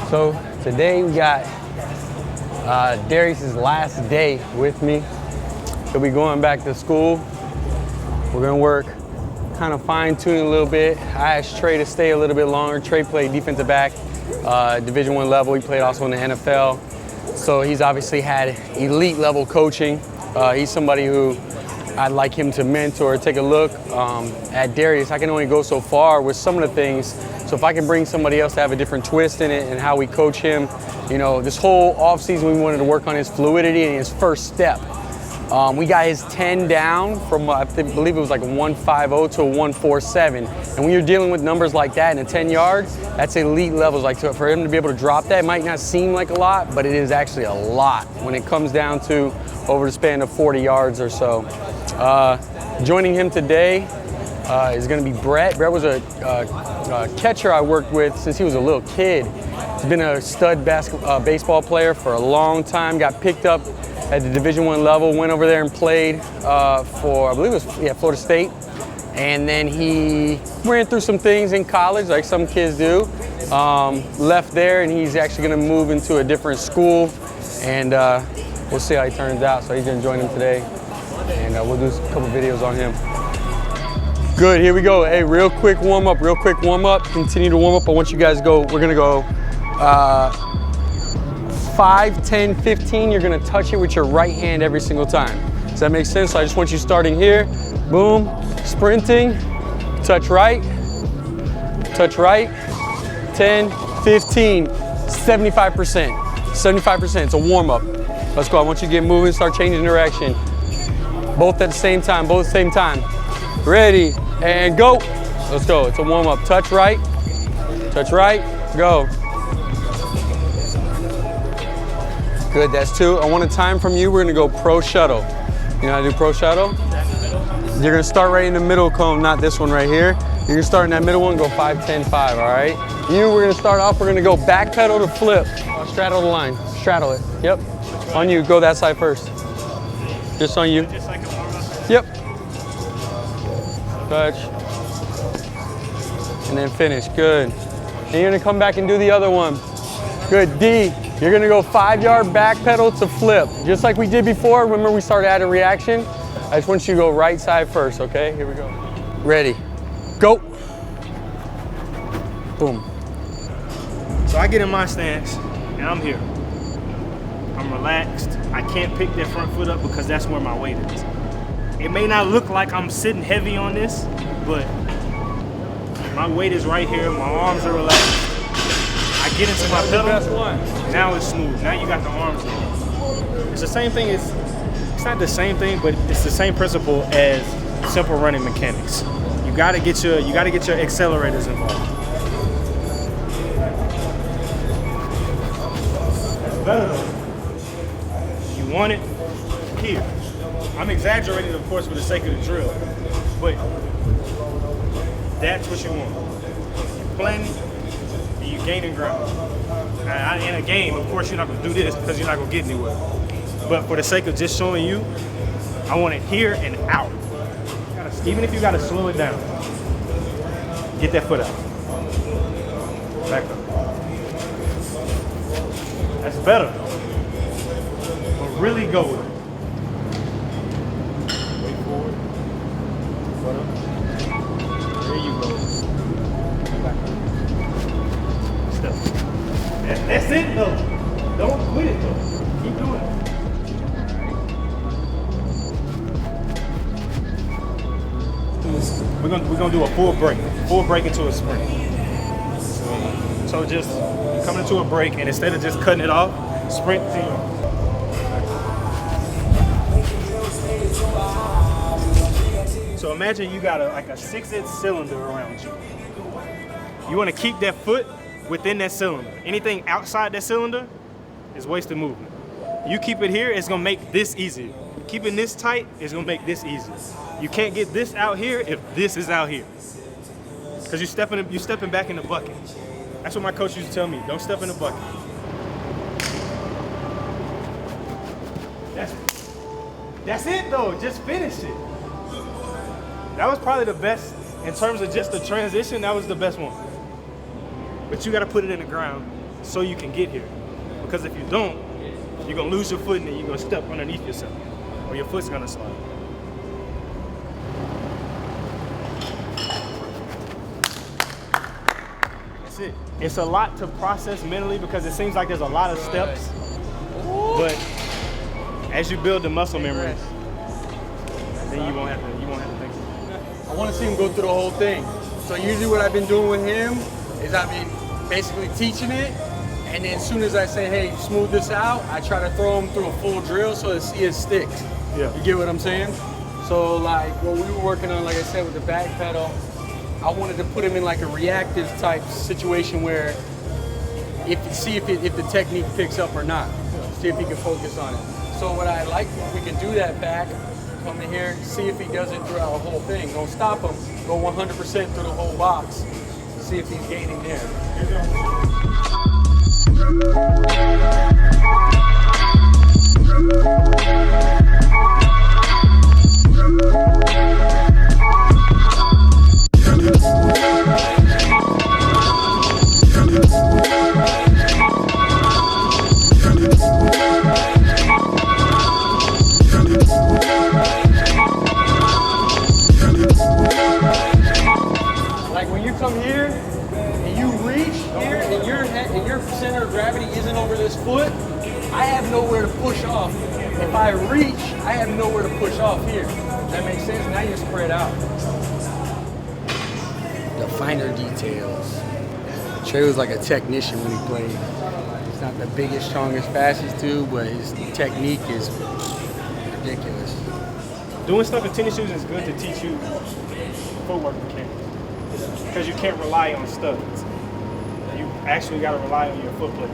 So today we got Darius's last day with me. He'll be going back to school. We're gonna work, kind of fine tuning a little bit. I asked Trey to stay a little bit longer. Trey played defensive back, Division I level. He played also in the NFL. So he's obviously had elite level coaching. He's somebody who I'd like him to mentor. Take a look at Darius. I can only go so far with some of the things. So if I can bring somebody else to have a different twist in it and how we coach him, you know, this whole offseason we wanted to work on his fluidity and his first step. We got his 10 down from, I believe it was like a 150 to a 147. And when you're dealing with numbers like that in a 10-yard, that's elite levels. Like for him to be able to drop that, it might not seem like a lot, but it is actually a lot when it comes down to over the span of 40 yards or so. Joining him today is going to be Brett. Brett was a catcher I worked with since he was a little kid. He's been a stud baseball player for a long time, got picked up at the Division I level, went over there and played for, I believe it was, Florida State. And then he ran through some things in college, like some kids do. Left there, and he's actually gonna move into a different school. And we'll see how he turns out. So he's gonna join him today. And we'll do a couple videos on him. Good, here we go. Hey, real quick warm up. Continue to warm up. I want you guys to go, we're gonna go 5, 10, 15, you're gonna touch it with your right hand every single time. Does that make sense? So I just want you starting here, boom, sprinting, touch right, 10, 15, 75%, it's a warm up. Let's go, I want you to get moving, start changing direction. Both at the same time, Ready, and go. Let's go, it's a warm up. Touch right, go. Good, that's 2. I want a time from you. We're gonna go pro shuttle. You know how to do pro shuttle? You're gonna start right in the middle cone, not this one right here. You're gonna start in that middle one, go 5, 10, 5, all right? We're gonna start off, we're gonna go back pedal to flip. Straddle the line, straddle it, yep. On you, go that side first. Just on you. Yep. Touch. And then finish, good. And you're gonna come back and do the other one. Good, D. You're gonna go 5-yard back pedal to flip. Just like we did before, remember we started adding reaction? I just want you to go right side first, okay? Here we go. Ready, go. Boom. So I get in my stance, and I'm here. I'm relaxed. I can't pick that front foot up because that's where my weight is. It may not look like I'm sitting heavy on this, but my weight is right here, my arms are relaxed. I get into my pedal, now it's smooth. Now you got the arms in. It's the same thing, it's not the same thing, but it's the same principle as simple running mechanics. You gotta get your accelerators involved. That's better though. You want it here. I'm exaggerating, of course, for the sake of the drill, but that's what you want. You're planning, and you're gaining ground. In a game, of course, you're not gonna do this because you're not gonna get anywhere. But for the sake of just showing you, I want it here and out. Even if you gotta slow it down, get that foot out. Back up. That's better. But really go with it. Way forward. Foot up. There you go. Back up. Step. That's it though. Don't quit it though. Keep doing it. We're gonna do a full break into a sprint. So just come into a break, and instead of just cutting it off, sprint to you. So imagine you got like a 6-inch cylinder around you. You want to keep that foot within that cylinder. Anything outside that cylinder is wasted movement. You keep it here, it's gonna make this easier. Keeping this tight is gonna make this easier. You can't get this out here if this is out here. Because you're stepping back in the bucket. That's what my coach used to tell me, don't step in the bucket. That's it though, just finish it. That was probably the best, in terms of just the transition, that was the best one. But you gotta put it in the ground so you can get here. Because if you don't, you're gonna lose your foot and then you're gonna step underneath yourself, or your foot's gonna slide. That's it. It's a lot to process mentally because it seems like there's a lot of steps, but as you build the muscle memory, then you won't have to think about it. I want to see him go through the whole thing. So usually what I've been doing with him is I've been basically teaching it, and then as soon as I say, hey, smooth this out, I try to throw him through a full drill so to see it sticks. Yeah. You get what I'm saying? So like what we were working on, like I said, with the back pedal, I wanted to put him in like a reactive type situation where if the technique picks up or not. See if he can focus on it. So what I like, we can do that back, come in here, see if he does it throughout the whole thing. Don't stop him, go 100% through the whole box. See if he's gaining there. Like when you come here and you reach here and your center of gravity isn't over this foot, I have nowhere to push off. If I reach, I have nowhere to push off here. Does that make sense? Now you're spread out. The finer details. Trey was like a technician when he played. He's not the biggest, strongest, fastest dude, but his technique is ridiculous. Doing stuff in tennis shoes is good to teach you footwork mechanics. Because you can't rely on studs. You actually got to rely on your foot plate.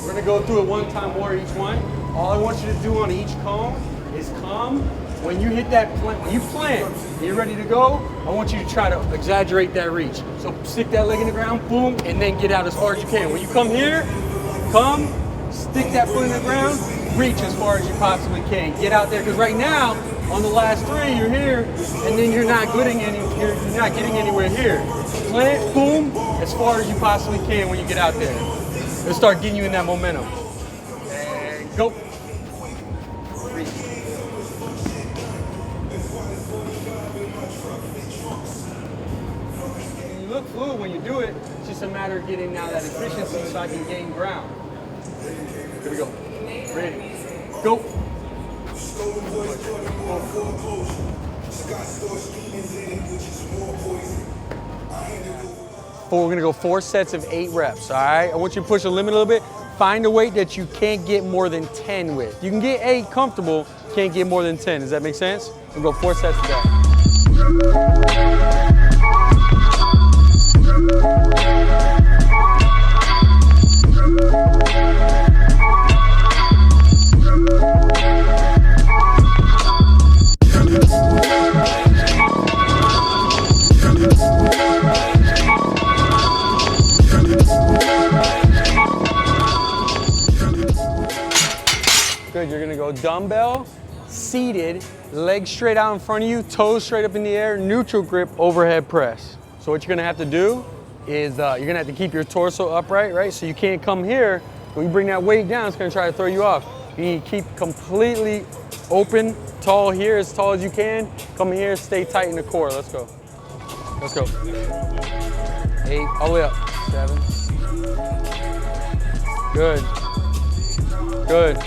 We're gonna go through it one time more each one. All I want you to do on each cone is come. When you hit that plant, when you plant, you're ready to go, I want you to try to exaggerate that reach. So stick that leg in the ground, boom, and then get out as far as you can. When you come here, come, stick that foot in the ground, reach as far as you possibly can. Get out there, because right now, on the last three, you're here, and then you're not getting anywhere here. Plant, boom, as far as you possibly can when you get out there. It'll start getting you in that momentum. And go. Reach. And you look fluid when you do it. It's just a matter of getting now that efficiency so I can gain ground. Here we go. Ready. Go. We're gonna go 4 sets of 8 reps, all right? I want you to push the limit a little bit. Find a weight that you can't get more than 10 with. You can get 8 comfortable, can't get more than 10. Does that make sense? We'll go 4 sets of that. Good, you're gonna go dumbbell, seated, legs straight out in front of you, toes straight up in the air, neutral grip, overhead press. So what you're gonna have to do is you're gonna have to keep your torso upright, right? So you can't come here, when you bring that weight down, it's gonna try to throw you off. You need to keep completely open, tall here, as tall as you can. Come here, stay tight in the core, let's go. Let's go. 8, all the way up, 7. Good, good.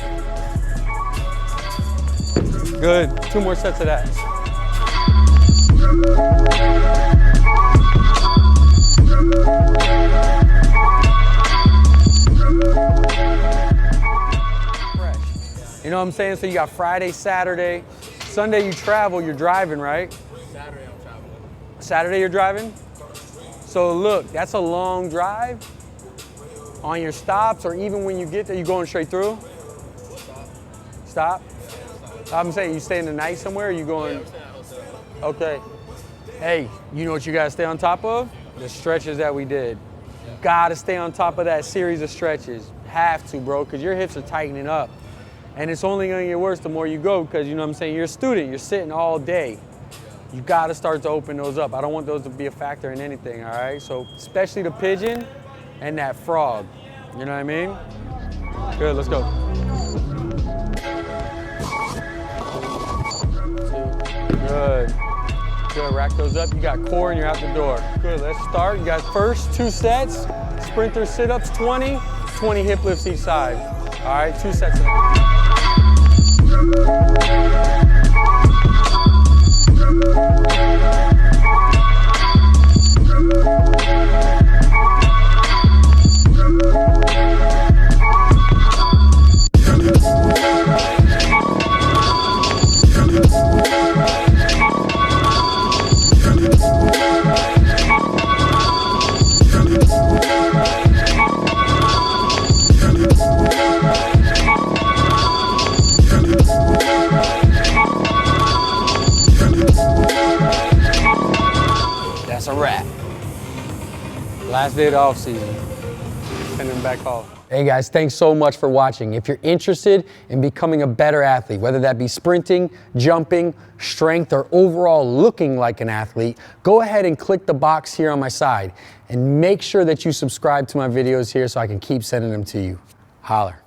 Good. 2 more sets of that. Fresh. You know what I'm saying? So you got Friday, Saturday, Sunday you travel, you're driving, right? Saturday I'm traveling. Saturday you're driving? So look, that's a long drive. On your stops or even when you get there, you going straight through? Stop? I'm saying, you staying the night somewhere or you going? Yeah, I'm staying at a hotel. Okay. Hey, you know what you gotta stay on top of? The stretches that we did. Gotta stay on top of that series of stretches. Have to, bro, because your hips are tightening up. And it's only gonna get worse the more you go because, you know what I'm saying, you're a student, you're sitting all day. You gotta start to open those up. I don't want those to be a factor in anything, all right? So, especially the pigeon, and that frog. You know what I mean? Good, let's go. Good. Good, rack those up. You got core and you're out the door. Good, let's start. You got first 2 sets. Sprinter sit-ups, 20 hip lifts each side. All right, 2 sets. That's a wrap. Last day of the off season. Send them back off. Hey guys, thanks so much for watching. If you're interested in becoming a better athlete, whether that be sprinting, jumping, strength, or overall looking like an athlete, go ahead and click the box here on my side and make sure that you subscribe to my videos here so I can keep sending them to you. Holler.